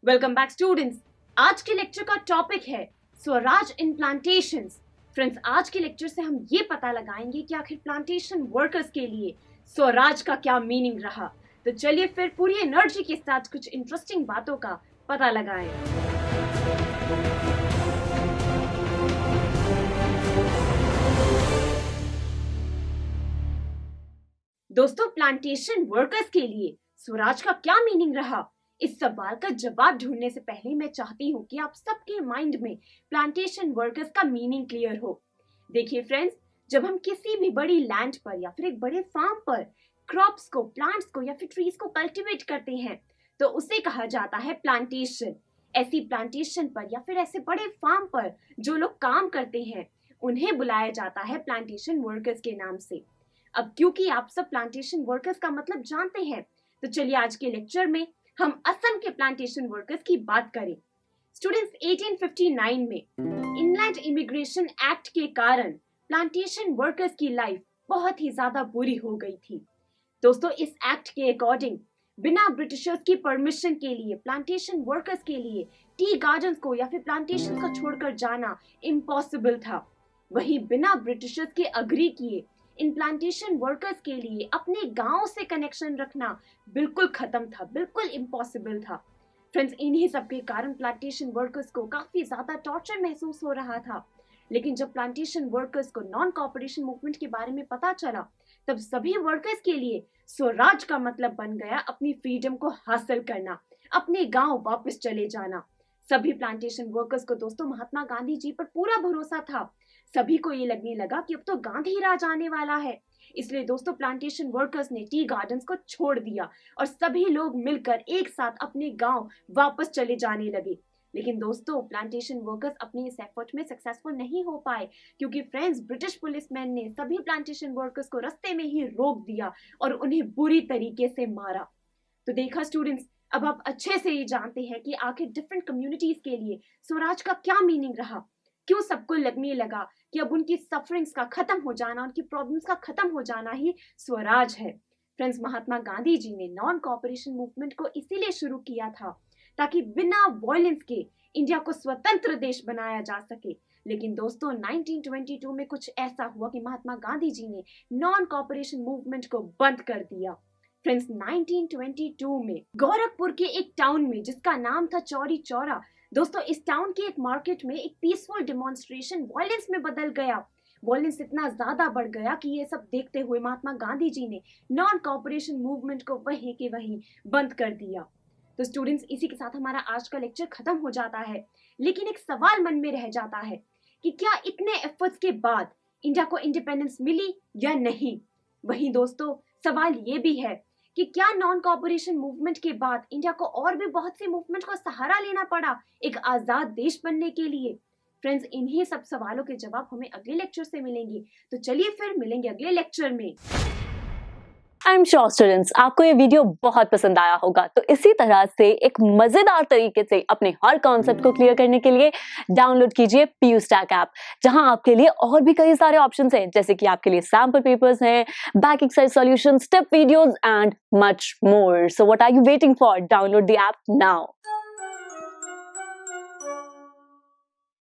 Welcome back students. आज के lecture का टॉपिक है स्वराज इन प्लांटेशंस। फ्रेंड्स, आज के लेक्चर से हम ये पता लगाएंगे कि आखिर प्लांटेशन वर्कर्स के लिए स्वराज का क्या मीनिंग रहा। तो चलिए फिर पूरी एनर्जी के साथ कुछ इंटरेस्टिंग बातों का पता लगाएं। दोस्तों, प्लांटेशन वर्कर्स के लिए स्वराज का क्या मीनिंग रहा, इस सवाल का जवाब ढूंढने से पहले मैं चाहती हूँ कि आप सबके माइंड में प्लांटेशन वर्कर्स का मीनिंग क्लियर हो। देखिए फ्रेंड्स, जब हम किसी भी बड़ी लैंड पर या फिर एक बड़े फार्म पर क्रॉप्स को, प्लांट्स को या फिर ट्रीज को कल्टीवेट करते हैं तो उसे कहा जाता है प्लांटेशन। ऐसी प्लांटेशन पर या फिर ऐसे बड़े फार्म पर जो लोग काम करते हैं उन्हें बुलाया जाता है प्लांटेशन वर्कर्स के नाम से। अब क्योंकि आप सब प्लांटेशन वर्कर्स का मतलब जानते हैं, तो चलिए आज के लेक्चर में हम असम के प्लांटेशन वर्कर्स की बात करें। स्टूडेंट्स, 1859 में इनलैंड इमिग्रेशन एक्ट के कारण प्लांटेशन वर्कर्स की लाइफ बहुत ही ज्यादा बुरी हो गई थी। दोस्तों, इस एक्ट के अकॉर्डिंग बिना ब्रिटिशर्स की परमिशन के लिए प्लांटेशन वर्कर्स के लिए टी गार्डन्स को या फिर प्लांटेशन को छोड़कर जाना इम्पॉसिबल था। वहीं बिना ब्रिटिशर्स के अग्री किए इन प्लांटेशन वर्कर्स के लिए अपने गांव से कनेक्शन रखना बिल्कुल खत्म था, बिल्कुल इम्पॉसिबल था। फ्रेंड्स, इन्हीं सब के कारण प्लांटेशन वर्कर्स को काफी ज्यादा टॉर्चर महसूस हो रहा था। लेकिन जब प्लांटेशन वर्कर्स को नॉन कॉपरेशन मूवमेंट के बारे में पता चला, तब सभी वर्कर्स के लिए स्वराज का मतलब बन गया अपनी फ्रीडम को हासिल करना, अपने गांव वापस चले जाना। सभी प्लांटेशन वर्कर्स को दोस्तों महात्मा गांधी जी पर पूरा भरोसा था। सभी को ये लगने लगा कि अब तो गांधी राज आने वाला है। इसलिए दोस्तों प्लांटेशन वर्कर्स ने टी गार्डन्स को छोड़ दिया और सभी लोग मिलकर एक साथ अपने गांव वापस चले जाने लगे। लेकिन दोस्तों, प्लांटेशन वर्कर्स अपने इस एफर्ट में सक्सेसफुल नहीं हो पाए, क्योंकि फ्रेंड्स ब्रिटिश पुलिसमैन ने सभी प्लांटेशन वर्कर्स को रास्ते में ही रोक दिया और उन्हें बुरी तरीके से मारा। तो देखा स्टूडेंट्स, अब आप अच्छे से ये जानते हैं कि आखिर डिफरेंट कम्युनिटीज के लिए स्वराज का क्या मीनिंग रहा। क्यों सबको लगने लगा कि अब उनकी सफरिंग्स का खत्म हो जाना, उनकी प्रॉब्लम्स का खत्म हो जाना ही स्वराज है। फ्रेंड्स, महात्मा गांधी जी ने नॉन कॉपरेशन मूवमेंट को इसीलिए शुरू किया था ताकि बिना वॉयलेंस के इंडिया को स्वतंत्र देश बनाया जा सके। लेकिन दोस्तों 1922 में कुछ ऐसा हुआ कि महात्मा गांधी जी ने नॉन कॉपरेशन मूवमेंट को बंद कर दिया। फ्रेंड्स, 1922 में गोरखपुर के एक टाउन में जिसका नाम था चौरी चौरा, दोस्तों इस टाउन के एक मार्केट में एक पीसफुल डेमोन्स्ट्रेशन वॉयलेंस में बदल गया। वॉयलेंस इतना ज्यादा बढ़ गया कि ये सब देखते हुए महात्मा गांधी जी ने नॉन कॉपरेशन मूवमेंट को वहीं के वहीं बंद कर दिया। तो स्टूडेंट्स, इसी के साथ हमारा आज का लेक्चर खत्म हो जाता है। लेकिन एक सवाल मन में रह जाता है कि क्या इतने एफर्ट्स के बाद इंडिया को इंडिपेंडेंस मिली या नहीं। वहीं दोस्तों सवाल ये भी है कि क्या नॉन कॉपरेशन मूवमेंट के बाद इंडिया को और भी बहुत सी मूवमेंट का सहारा लेना पड़ा एक आजाद देश बनने के लिए। फ्रेंड्स, इन्हीं सब सवालों के जवाब हमें अगले लेक्चर से मिलेंगे। तो चलिए फिर मिलेंगे अगले लेक्चर में। आई एम श्योर स्टूडेंट्स, आपको ये वीडियो बहुत पसंद आया होगा। तो इसी तरह से एक मजेदार तरीके से अपने हर कॉन्सेप्ट को क्लियर करने के लिए डाउनलोड कीजिए PU Stack ऐप, जहां आपके लिए और भी कई सारे ऑप्शंस हैं, जैसे कि आपके लिए सैंपल पेपर्स हैं, back exercise solution, step videos and much more. So what are you waiting for? Download the app now.